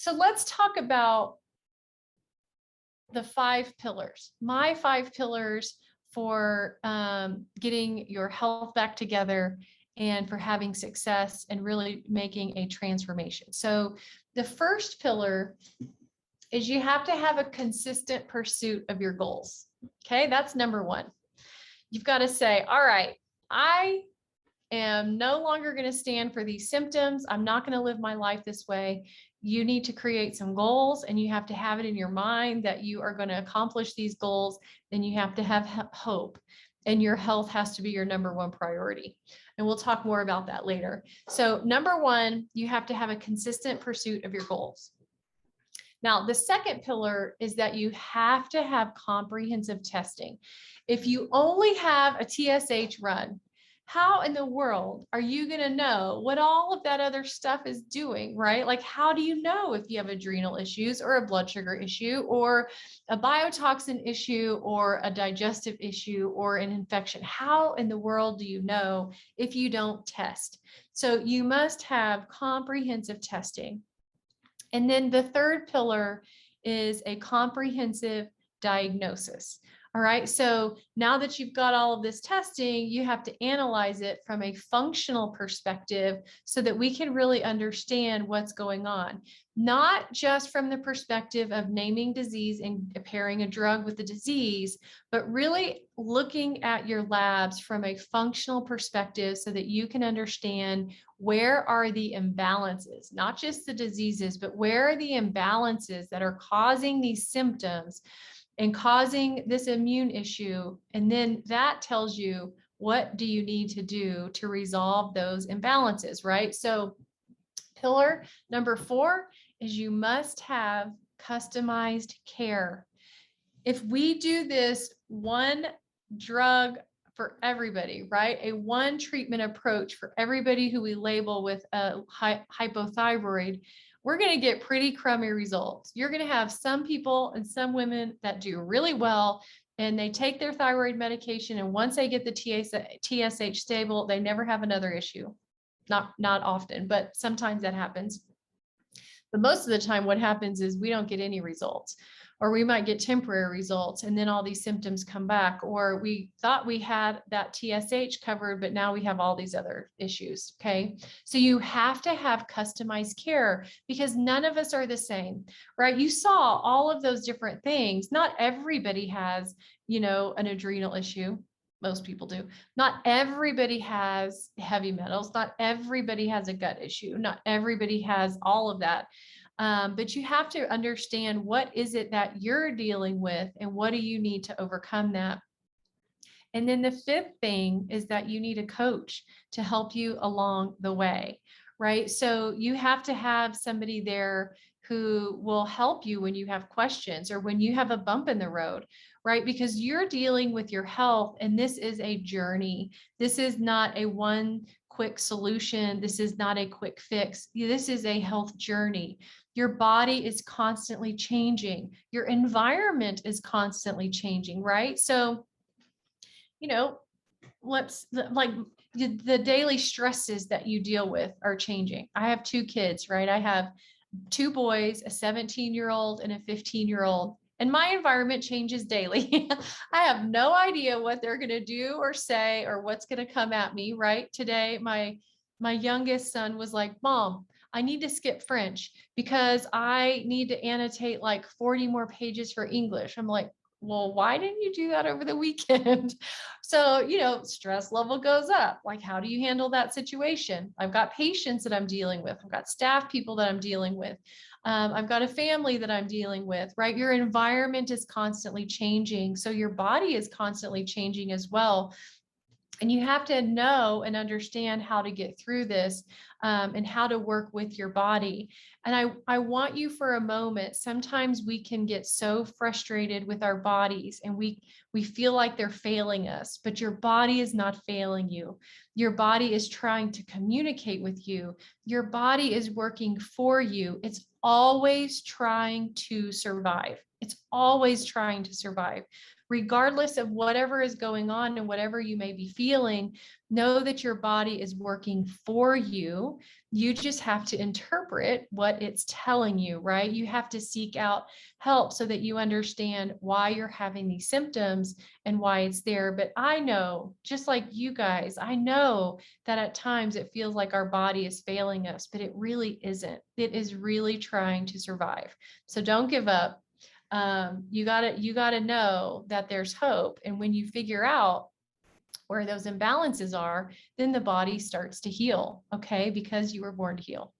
So let's talk about the 5 pillars. My 5 pillars for getting your health back together and for having success and really making a transformation. So the first pillar is you have to have a consistent pursuit of your goals. Okay, that's number 1. You've got to say, all right, I am no longer going to stand for these symptoms. I'm not going to live my life this way. You need to create some goals, and you have to have it in your mind that you are going to accomplish these goals. Then you have to have hope, and your health has to be your number 1 priority. And we'll talk more about that later. So number 1, you have to have a consistent pursuit of your goals. Now, the second pillar is that you have to have comprehensive testing. If you only have a TSH run, how in the world are you going to know what all of that other stuff is doing, right? Like, how do you know if you have adrenal issues or a blood sugar issue or a biotoxin issue or a digestive issue or an infection? How in the world do you know if you don't test? So you must have comprehensive testing. And then the third pillar is a comprehensive diagnosis. All right. So now that you've got all of this testing, you have to analyze it from a functional perspective so that we can really understand what's going on, not just from the perspective of naming disease and pairing a drug with the disease, but really looking at your labs from a functional perspective so that you can understand where are the imbalances, not just the diseases, but where are the imbalances that are causing these symptoms and causing this immune issue. And then that tells you what do you need to do to resolve those imbalances, right? So pillar number 4 is you must have customized care. If we do this one drug for everybody, right? A one treatment approach for everybody who we label with a hypothyroid, we're going to get pretty crummy results. You're going to have some people and some women that do really well, and they take their thyroid medication, and once they get the TSH stable, they never have another issue. Not often, but sometimes that happens. But most of the time, what happens is we don't get any results, or we might get temporary results, and then all these symptoms come back, or we thought we had that TSH covered, but now we have all these other issues. Okay. So you have to have customized care because none of us are the same, right? You saw all of those different things. Not everybody has, an adrenal issue. Most people do. Not everybody has heavy metals. Not everybody has a gut issue. Not everybody has all of that. But you have to understand what is it that you're dealing with and what do you need to overcome that. And then the 5th thing is that you need a coach to help you along the way, right? So you have to have somebody there who will help you when you have questions or when you have a bump in the road, right? Because you're dealing with your health and this is a journey. This is not a one quick solution. This is not a quick fix. This is a health journey. Your body is constantly changing. Your environment is constantly changing, right? So, the daily stresses that you deal with are changing. I have 2 kids, right? I have 2 boys, a 17-year-old and a 15-year-old. And my environment changes daily. I have no idea what they're going to do or say or what's going to come at me, right? Today, my youngest son was like, Mom, I need to skip French because I need to annotate like 40 more pages for English. I'm like, well, why didn't you do that over the weekend? So, stress level goes up. Like, how do you handle that situation? I've got patients that I'm dealing with. I've got staff people that I'm dealing with. I've got a family that I'm dealing with, right? Your environment is constantly changing. So your body is constantly changing as well. And you have to know and understand how to get through this and how to work with your body. And I want you for a moment, sometimes we can get so frustrated with our bodies and we feel like they're failing us, but your body is not failing you. Your body is trying to communicate with you. Your body is working for you. It's always trying to survive. It's always trying to survive. regardless of whatever is going on and whatever you may be feeling, know that your body is working for you. You just have to interpret what it's telling you, right? You have to seek out help so that you understand why you're having these symptoms and why it's there. But I know, just like you guys, I know that at times it feels like our body is failing us, but it really isn't. It is really trying to survive. So don't give up. You gotta know that there's hope. And when you figure out where those imbalances are, then the body starts to heal, okay? Because you were born to heal.